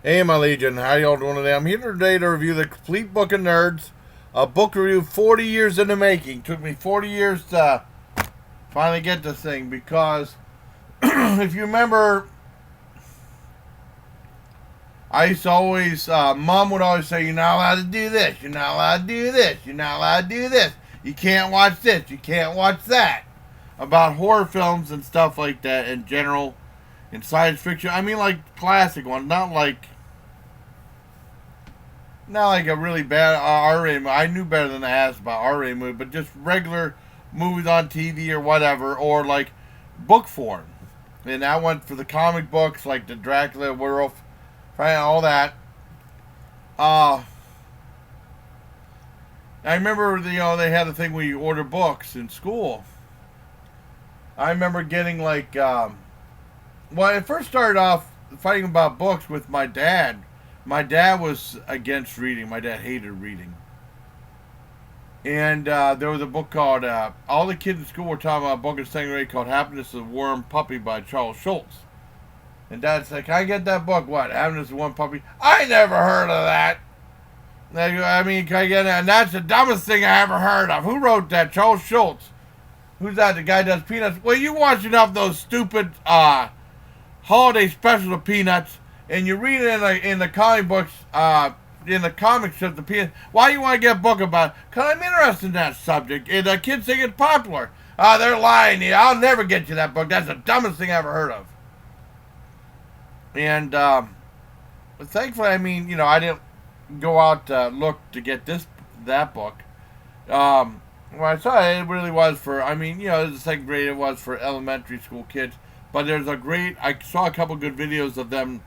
Hey, my Legion, how y'all doing today? I'm here today to review the complete book of Nerds. A book review 40 years in the making. Took me 40 years to finally get this thing because if you remember, I used to always, Mom would always say, "You're not allowed to do this. You're not allowed to do this. You're not allowed to do this. You can't watch this. You can't watch that." About horror films and stuff like that in general, in science fiction. I mean, like classic ones, not like a really bad R-rated movie. I knew better than to ask about R-rated movie, but just regular movies on TV or whatever, or like book form. And I went for the comic books, like the Dracula, Werewolf, all that. Uh, I remember, they had a thing where you order books in school. I remember getting well, it first started off fighting about books with my dad. My dad was against reading. My dad hated reading. And there was a book called, all the kids in school were talking about a book in second grade called Happiness of the Worm Puppy by Charles Schultz. And Dad said, "Can I get that book?" "What? Happiness of the Worm Puppy?" "I never heard of that." I mean, can I get it? And that's the dumbest thing I ever heard of. Who wrote that? Charles Schultz. Who's that? The guy does Peanuts? Well, you watch enough of those stupid holiday specials of Peanuts, and you read it in the comic books, in the comics of the Peanuts. Why do you want to get a book about it? Because I'm interested in that subject, and the kids think it's popular. They're lying to you. I'll never get you that book. That's the dumbest thing I ever heard of. And thankfully, I mean, I didn't go out to look to get that book. Well, I saw it really was for, I mean, the second grade, it was for elementary school kids. But I saw a couple good videos of them,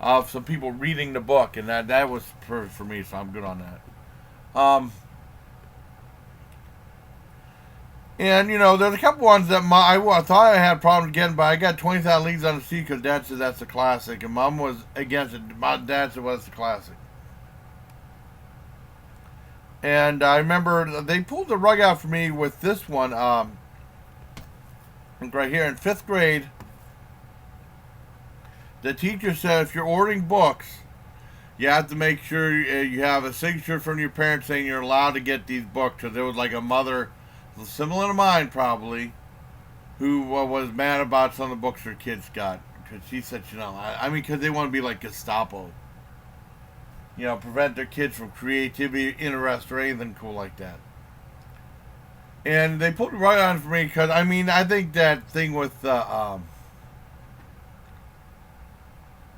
of some people reading the book, and that was perfect for me, so I'm good on that. And, there's a couple ones that I thought I had problems getting, but I got 20,000 Leagues on the Sea because Dad said that's a classic, and Mom was against it. My dad said, "Well, it's a classic." And I remember they pulled the rug out for me with this one, right here in fifth grade. The teacher said if you're ordering books, you have to make sure you have a signature from your parents saying you're allowed to get these books. Because there was like a mother, similar to mine probably, who was mad about some of the books her kids got. Because she said, I mean, because they want to be like Gestapo. Prevent their kids from creativity, interest, or anything cool like that. And they put it right on for me because, I mean, I think that thing with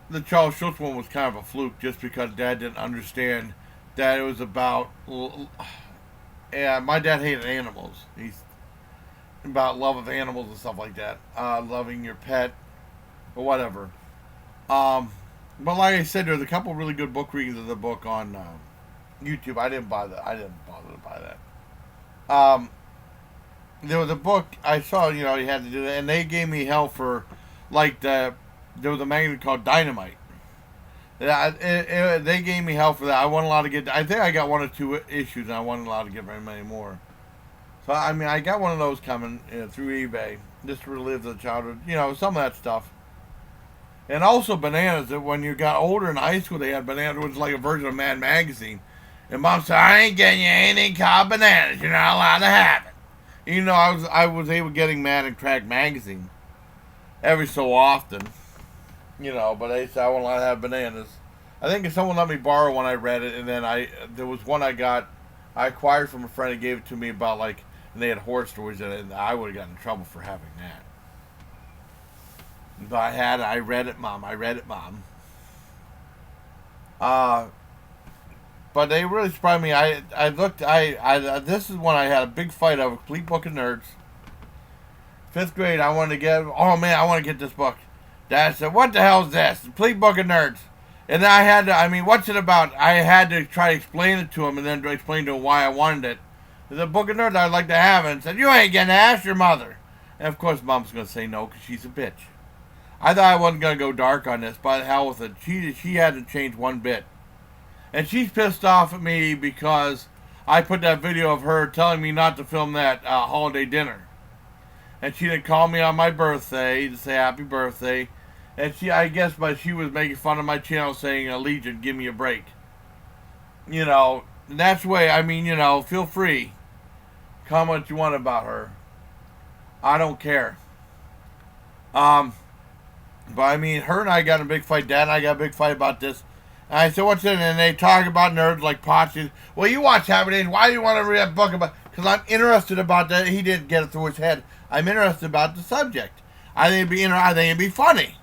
the Charles Schultz one was kind of a fluke just because Dad didn't understand that it was about. Yeah, my dad hated animals. He's about love of animals and stuff like that. Loving your pet or whatever. But like I said, there's a couple really good book readings of the book on YouTube. I didn't bother to buy that. There was a book I saw. You had to do that, and they gave me hell for there was a magazine called Dynamite. They gave me hell for that. I wasn't allowed to get. I think I got one or two issues, and I wasn't allowed to get very many more. So I mean, I got one of those coming through eBay just to relive the childhood. Some of that stuff. And also bananas. That when you got older in high school, they had bananas, which was like a version of Mad Magazine. And Mom said, "I ain't getting you anything called bananas. You're not allowed to have it." I was able getting Mad and Crack magazine every so often. But they said I won't allowed to have bananas. I think if someone let me borrow one, I read it, and then there was one I acquired from a friend and gave it to me about and they had horror stories in it, and I would have gotten in trouble for having that. But I read it, Mom. I read it, Mom. Uh, but they really surprised me. I looked, this is when I had a big fight over Complete Book of Nerds. Fifth grade, I wanted to oh man, I want to get this book. Dad said, "What the hell is this? Complete Book of Nerds." And then what's it about? I had to try to explain it to him and then to explain to him why I wanted it. The Book of Nerds I'd like to have it. And said, "You ain't getting to ask your mother." And of course, Mom's going to say no because she's a bitch. I thought I wasn't going to go dark on this, but the hell with it. She hadn't changed one bit. And she's pissed off at me because I put that video of her telling me not to film that holiday dinner. And she didn't call me on my birthday to say happy birthday. And I guess, but she was making fun of my channel, saying, "Legion, give me a break." And that's the way. I mean, feel free, comment what you want about her. I don't care. Um, but I mean, her and I got in a big fight. Dad and I got a big fight about this. And I said, "What's in it?" And they talk about nerds like Potts. Well, you watch Happy Days. Why do you want to read that book about? Because I'm interested about that. He didn't get it through his head. I'm interested about the subject. I think it'd be funny.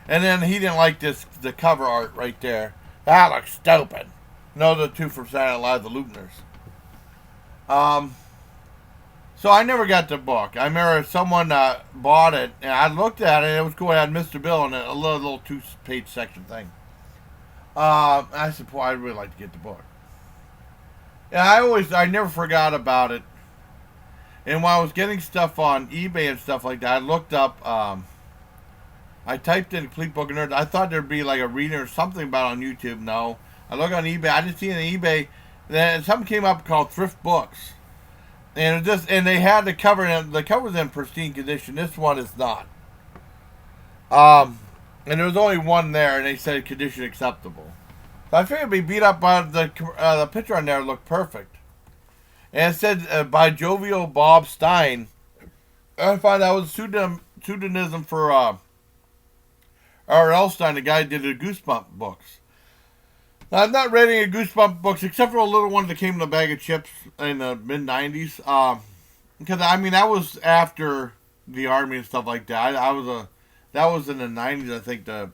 And then he didn't like the cover art right there. That looks stupid. No, the two from Saturday Night Live, the Lutners. So I never got the book. I remember someone bought it, and I looked at it, and it was cool. It had Mr. Bill in it, a little two-page section thing. I said, boy, I'd really like to get the book. And I never forgot about it. And while I was getting stuff on eBay and stuff like that, I looked up, I typed in Complete Book of Nerds. I thought there'd be like a reading or something about it on YouTube. No. I looked on eBay. I didn't see it on eBay. Then something came up called Thrift Books. And they had the cover, and the cover's in pristine condition. This one is not. And there was only one there, and they said condition acceptable. So I figured it'd be beat up, but the picture on there looked perfect. And it said by Jovial Bob Stein. I found that was pseudonym for R.L. Stein, the guy who did the Goosebump books. Now, I've not read any Goosebump books except for a little one that came in a bag of chips in the mid-90s. Because, I mean, that was after the Army and stuff like that. That was in the 90s, I think, the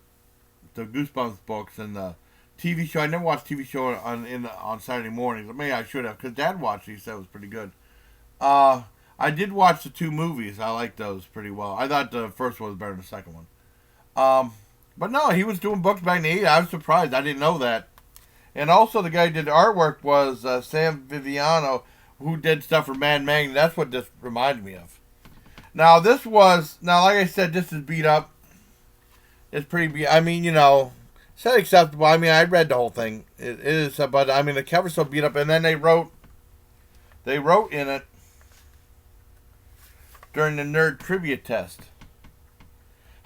Goosebumps books and the TV show. I never watched TV show on Saturday mornings. Maybe I should have, because Dad watched it. He said it was pretty good. I did watch the two movies. I liked those pretty well. I thought the first one was better than the second one. But no, he was doing books back in the 80s. I was surprised. I didn't know that. And also the guy who did the artwork was Sam Viviano, who did stuff for Mad Magazine. That's what this reminded me of. Now, like I said, this is beat up. It's pretty beat. I mean, it's not acceptable. I mean, I read the whole thing. It is, but I mean, the cover's so beat up. And then they wrote in it during the nerd trivia test.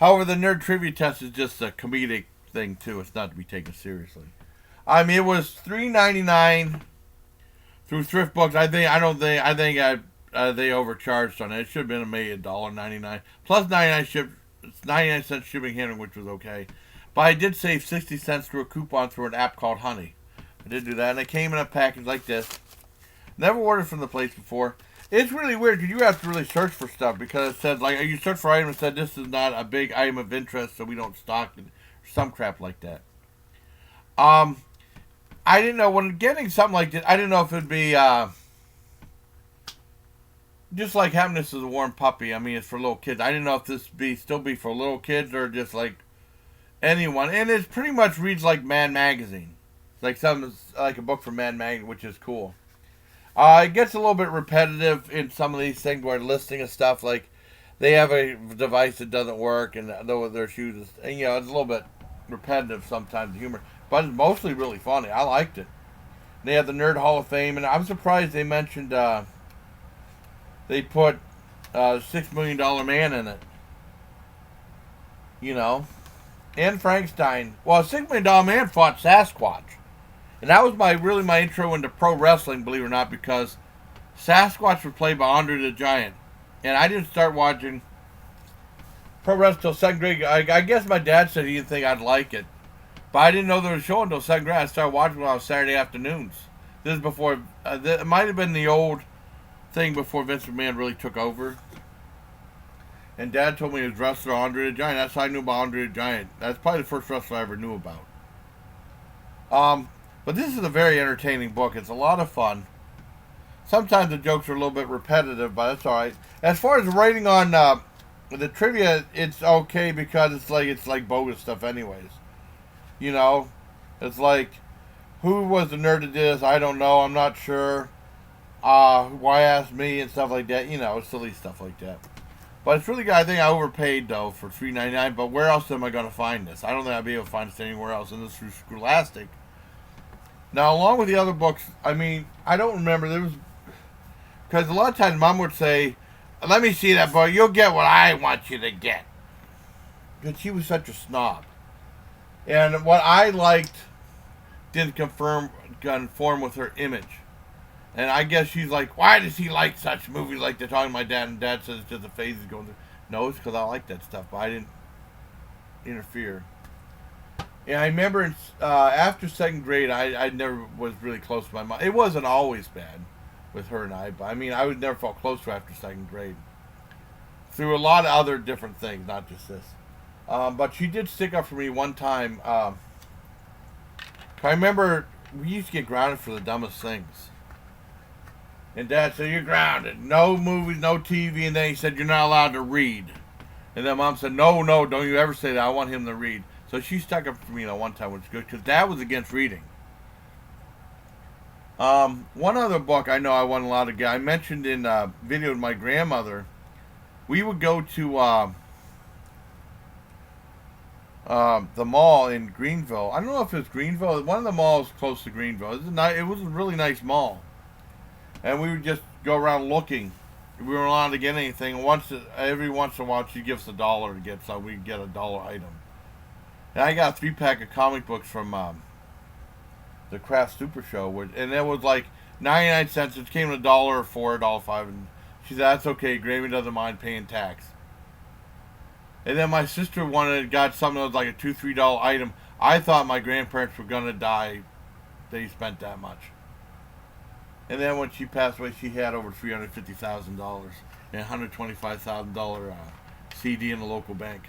However, the nerd trivia test is just a comedic thing too. It's not to be taken seriously. I mean, it was $3.99 through Thrift Books. I think they overcharged on it. It should have been maybe $1.99 plus 99 cents shipping handling, which was okay. But I did save 60 cents through a coupon through an app called Honey. I did do that, and it came in a package like this. Never ordered from the place before. It's really weird because you have to really search for stuff, because it said, like, you search for items, it said this is not a big item of interest, so we don't stock it. Some crap like that. I didn't know, when getting something like this, I didn't know if it'd be just like having this as a warm puppy. I mean, it's for little kids. I didn't know if this still be for little kids or just like anyone. And it pretty much reads like Mad Magazine. It's like a book from Mad Magazine, which is cool. It gets a little bit repetitive in some of these things where listing of stuff, like they have a device that doesn't work, and their shoes, and it's a little bit repetitive sometimes, the humor, but it's mostly really funny. I liked it. They have the Nerd Hall of Fame, and I'm surprised they mentioned they put $6 Million Man in it. And Frankenstein. Well, $6 Million Man fought Sasquatch. And that was my intro into pro wrestling, believe it or not, because Sasquatch was played by Andre the Giant. And I didn't start watching pro wrestling until second grade. I guess my dad said he didn't think I'd like it. But I didn't know there was a show until second grade. I started watching it on Saturday afternoons. This is before, it might have been the old thing before Vince McMahon really took over. And Dad told me he was wrestler Andre the Giant. That's how I knew about Andre the Giant. That's probably the first wrestler I ever knew about. But this is a very entertaining book. It's a lot of fun. Sometimes the jokes are a little bit repetitive, but it's alright. As far as writing on the trivia, it's okay because it's like bogus stuff anyways. It's like, who was the nerd that did this? I don't know. I'm not sure. Why ask me and stuff like that. Silly stuff like that. But it's really good. I think I overpaid, though, for $3.99. But where else am I going to find this? I don't think I'll be able to find this anywhere else. And this is through Scholastic. Now, along with the other books, I mean, I don't remember. There was... Because a lot of times Mom would say, let me see that book. You'll get what I want you to get. because she was such a snob. And what I liked didn't conform with her image. And I guess she's like, why does he like such movies like they're talking to my dad? And dad says it's just a phase he's going through. No, it's because I like that stuff, but I didn't interfere. And I remember after second grade, I never was really close to my mom. It wasn't always bad with her and I, but I mean, I was never felt close to her after second grade. Through a lot of other different things, not just this. But she did stick up for me one time. I remember we used to get grounded for the dumbest things. And Dad said, you're grounded. No movies, no TV. And then he said, you're not allowed to read. And then Mom said, no, don't you ever say that. I want him to read. So she stuck up for me one time, which is good, because Dad was against reading. One other book I know I wasn't allowed to get. I mentioned in a video with my grandmother, we would go to the mall in Greenville. I don't know if it's Greenville. One of the malls close to Greenville. It was a really nice mall. And we would just go around looking. We weren't allowed to get anything. Every once in a while, she'd give us $1 to get, so we'd get $1 item. And I got a 3-pack of comic books from the Craft Super Show, and it was like 99 cents. It came to $1 or $4, $1.05. And she said, that's okay. Grammy doesn't mind paying tax. And then my sister got something that was like a $2, $3 item. I thought my grandparents were going to die. They spent that much. And then when she passed away, she had over $350,000 and $125,000 CD in the local bank.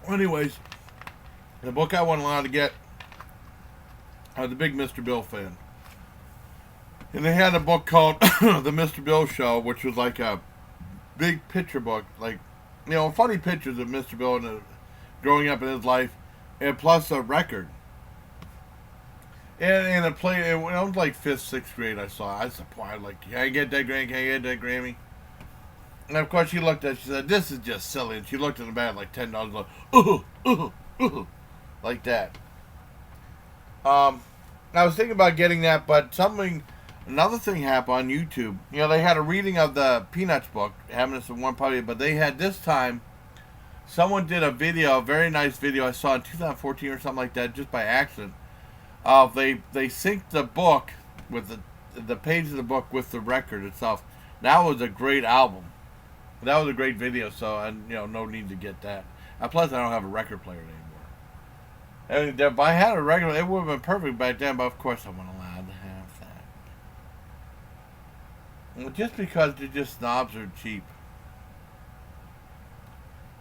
Anyways, the book I wasn't allowed to get, I was a big Mr. Bill fan. And they had a book called The Mr. Bill Show, which was like a big picture book, like, funny pictures of Mr. Bill and growing up in his life, and plus a record. And it played, when I was like 5th, 6th grade, I saw it. I said, boy, can I get that Grammy? Can I get that Grammy? And of course she looked at it, she said, this is just silly. And she looked at the bag like $10, like that. I was thinking about getting that, but another thing happened on YouTube. They had a reading of the Peanuts book, Happiness in One Puppy, but they had this time, someone did a video, a very nice video I saw in 2014 or something like that, just by accident. They synced the book with the page of the book with the record itself. That was a great album. That was a great video, so no need to get that. Plus, I don't have a record player anymore. And if I had a record, it would have been perfect back then, but of course I wasn't allowed to have that. Well, just because they're just snobs or cheap.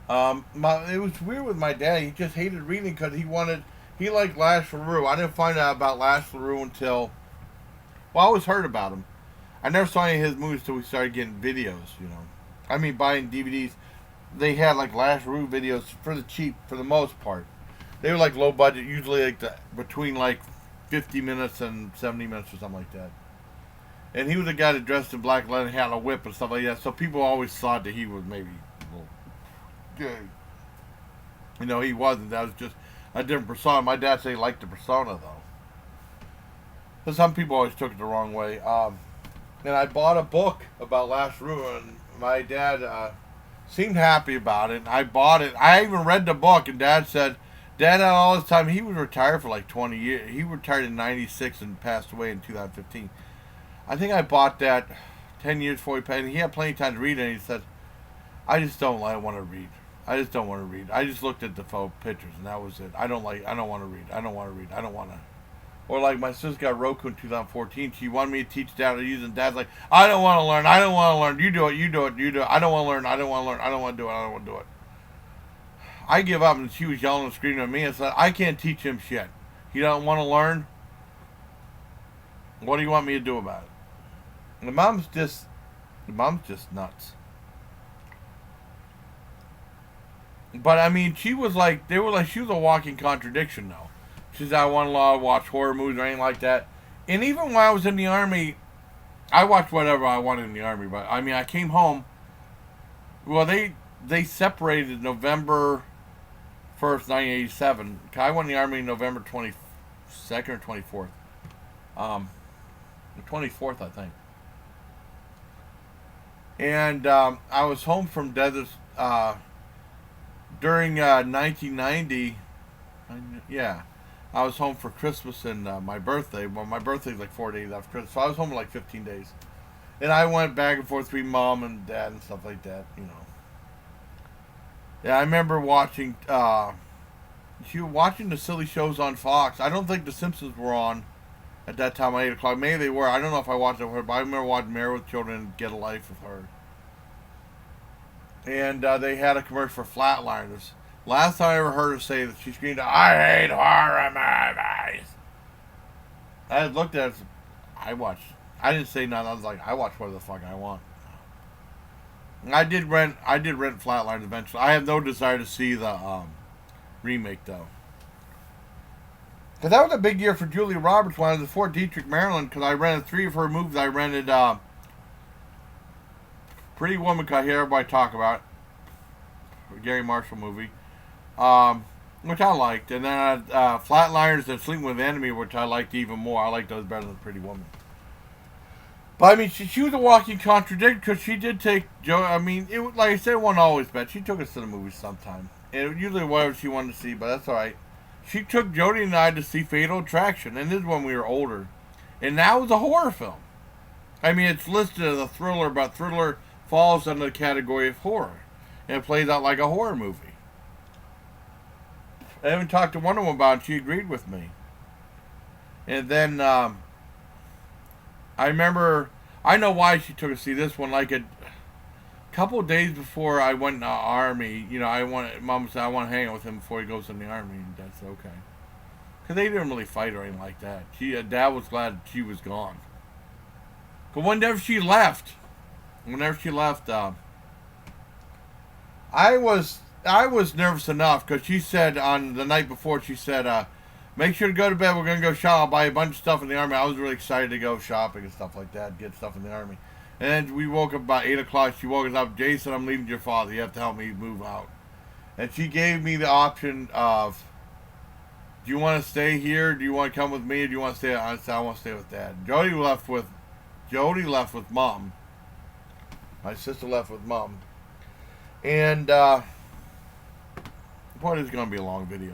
It was weird with my dad. He just hated reading because he liked Lash LaRue. I didn't find out about Lash LaRue until, I always heard about him. I never saw any of his movies until we started getting videos, I mean, buying DVDs. They had like Lash LaRue videos for the cheap, for the most part. They were like low budget, usually between like 50 minutes and 70 minutes or something like that. And he was a guy that dressed in black leather and had a whip and stuff like that, so people always thought that he was maybe a little gay. He wasn't. That was just a different persona. My dad said he liked the persona, though. But some people always took it the wrong way. And I bought a book about Lash LaRue, and my dad seemed happy about it. I bought it. I even read the book, and Dad said, Dad had all this time. He was retired for like 20 years. He retired in 96 and passed away in 2015. I think I bought that 10 years before he passed. He had plenty of time to read it, and he said, I just don't want to read. I just don't want to read. I just looked at the pictures, and that was it. I don't want to read. I don't want to. Or like my sister got Roku in 2014. She wanted me to teach Dad to use it, and Dad's like, I don't want to learn. I don't want to learn. You do it. I don't want to learn. I don't want to do it. I give up, and she was yelling and screaming at me and said, I can't teach him shit. He don't want to learn. What do you want me to do about it? And the mom's just nuts. But I mean, she was a walking contradiction, though. She said, I wasn't allowed to watch horror movies or anything like that. And even when I was in the Army, I watched whatever I wanted in the Army. But I mean, I came home. Well, they separated November 1st, 1987. I went in the Army November 22nd or 24th. The 24th, I think. And I was home from Desert during 1990. Yeah, I was home for Christmas and my birthday. Well, my birthday's like 4 days after Christmas, so I was home like 15 days. And I went back and forth between mom and dad and stuff like that. Yeah, I remember watching the silly shows on Fox. I don't think The Simpsons were on at that time at 8 o'clock. Maybe they were. I don't know if I watched it with her, but I remember watching Married with Children and Get a Life with her. And they had a commercial for Flatliners. Last time I ever heard her say that, she screamed, "I hate horror movies." I looked at it. I watched. I didn't say nothing. I was like, I watch whatever the fuck I want. I did rent. I did rent Flatliners eventually. I have no desire to see the remake though, because that was a big year for Julia Roberts when I was in Fort Detrick, Maryland. Because I rented 3 of her movies. I rented Pretty Woman, cause I hear everybody talk about it, Gary Marshall movie, which I liked, and then Flatliners and Sleeping with the Enemy, which I liked even more. I liked those better than Pretty Woman. But I mean, she was a walking contradiction because she did take Joe. I mean, like I said, it wasn't always bad. She took us to the movies sometime, and it usually whatever she wanted to see. But that's all right. She took Jody and I to see Fatal Attraction, and this is when we were older, and that was a horror film. I mean, it's listed as a thriller, but thriller falls under the category of horror, and it plays out like a horror movie. I even talked to one of them about it, and she agreed with me. And then I remember, I know why she took us to see this one. Like a couple of days before I went in the army, Mom said, I want to hang out with him before he goes in the army, and Dad said, okay. Because they didn't really fight or anything like that. Dad was glad she was gone. But whenever she left, I was nervous enough because she said on the night before, she said, make sure to go to bed. We're going to go shop. I'll buy a bunch of stuff in the army. I was really excited to go shopping and stuff like that, get stuff in the army. And then we woke up about 8 o'clock. She woke us up. Jason, I'm leaving your father. You have to help me move out. And she gave me the option of, do you want to stay here? Do you want to come with me? Or do you want to stay? I said, I want to stay with Dad. Jody left with Mom. My sister left with Mom. And, the point is going to be a long video.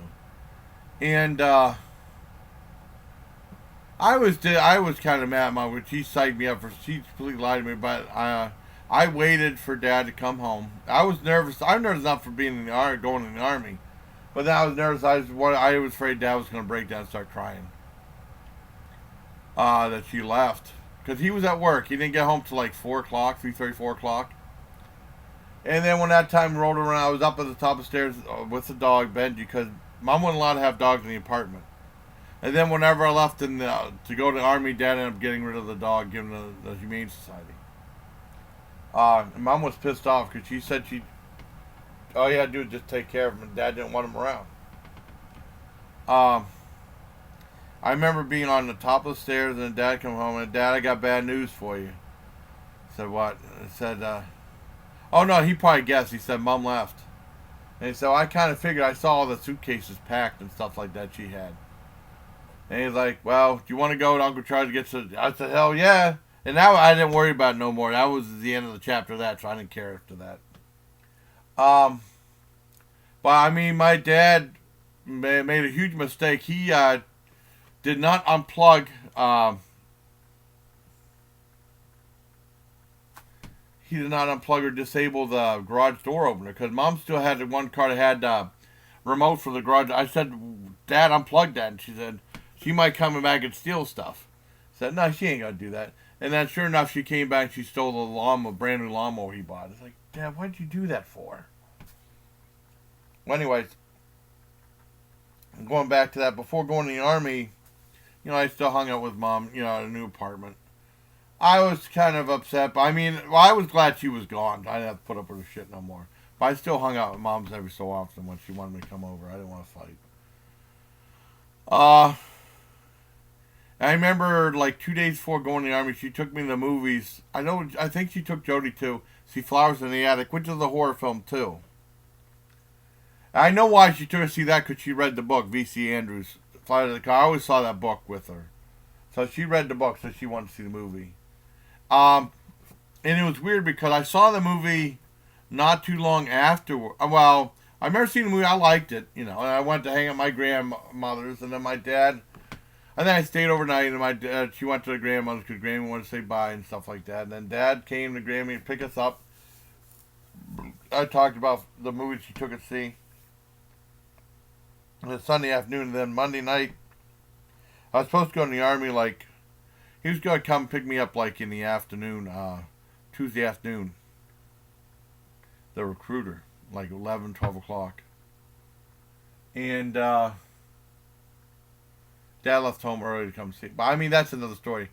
And, I was kind of mad at Mom, which she psyched me up for. She completely lied to me, but I waited for Dad to come home. I was nervous. I'm nervous enough for being in the army, going in the army, but then I was nervous. I was afraid Dad was going to break down and start crying. That she left because he was at work. He didn't get home till like 4 o'clock, 3:30, 4 o'clock. And then when that time rolled around, I was up at the top of the stairs with the dog Benji because Mom wasn't allowed to have dogs in the apartment. And then whenever I left to go to the army, Dad ended up getting rid of the dog, giving the Humane Society. Mom was pissed off because she said all you had to do was just take care of him, and Dad didn't want him around. I remember being on the top of the stairs, and Dad come home, and Dad, I got bad news for you. I said, what? I said, oh no, he probably guessed. He said, Mom left. And so I kind of figured, I saw all the suitcases packed and stuff like that she had. And he's like, well, do you want to go to Uncle Charles to get to... I said, hell yeah. And now I didn't worry about it no more. That was the end of the chapter of that, so I didn't care after that. But I mean, my dad made a huge mistake. He did not unplug... he did not unplug or disable the garage door opener because Mom still had one car that had remote for the garage. I said, Dad, unplug that. And she said, she might come back and steal stuff. I said, no, she ain't going to do that. And then sure enough, she came back and she stole the brand new lawnmower he bought. It's like, Dad, what'd you do that for? Well, anyways, going back to that, before going to the army, I still hung out with Mom, at a new apartment. I was kind of upset, but I mean, I was glad she was gone. I didn't have to put up with her shit no more. But I still hung out with Mom's every so often when she wanted me to come over. I didn't want to fight. I remember like 2 days before going to the army, she took me to the movies. I think she took Jody to see Flowers in the Attic, which is a horror film too. I know why she took us to see that, because she read the book, V.C. Andrews, Flowers in the Car. I always saw that book with her. So she read the book, so she wanted to see the movie. And it was weird because I saw the movie not too long after. Well, I remember seeing the movie. I liked it, and I went to hang at my grandmother's, and then my dad. And then I stayed overnight, and my dad, she went to the grandmother's because Grammy wanted to say bye and stuff like that. And then Dad came to Grammy and pick us up. I talked about the movie she took us to see. And it's Sunday afternoon, and then Monday night, I was supposed to go in the Army, like, he was going to come pick me up, like, in the afternoon, Tuesday afternoon. The recruiter, like 11, 12 o'clock. And, Dad left home early to come see. But, I mean, that's another story.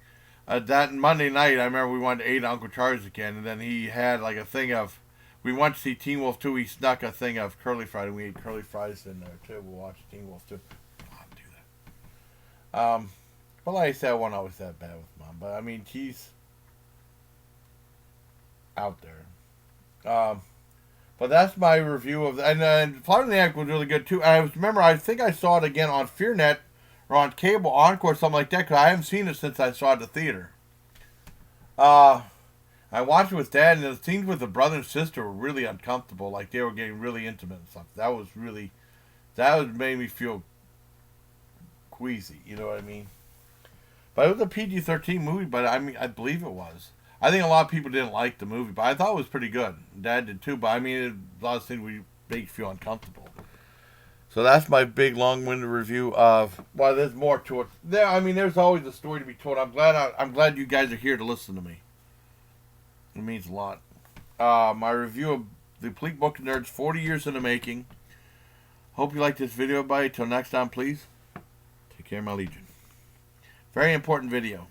That Monday night, I remember we went to eat at Uncle Charlie's again, and then he had, like, a thing of, we went to see Teen Wolf 2. He snuck a thing of curly fries, and we ate curly fries in there, too. We'll watch Teen Wolf 2. I'll do that. But like I said, I wasn't always that bad with Mom. But, I mean, she's out there. But that's my review of... And Flight of the Egg was really good, too. I remember, I think I saw it again on FearNet, or on cable, Encore, something like that, because I haven't seen it since I saw it at the theater. I watched it with Dad, and the scenes with the brother and sister were really uncomfortable. Like, they were getting really intimate and stuff. That made me feel queasy, you know what I mean? But it was a PG-13 movie, but I mean, I believe it was. I think a lot of people didn't like the movie, but I thought it was pretty good. Dad did too, but I mean, a lot of things would make you feel uncomfortable. So that's my big, long-winded review of. Well, there's more to it. There's always a story to be told. I'm glad you guys are here to listen to me. It means a lot. My review of the Complete Book of Nerds, 40 years in the making. Hope you liked this video, everybody. Till next time, please. Take care, my legion. Very important video.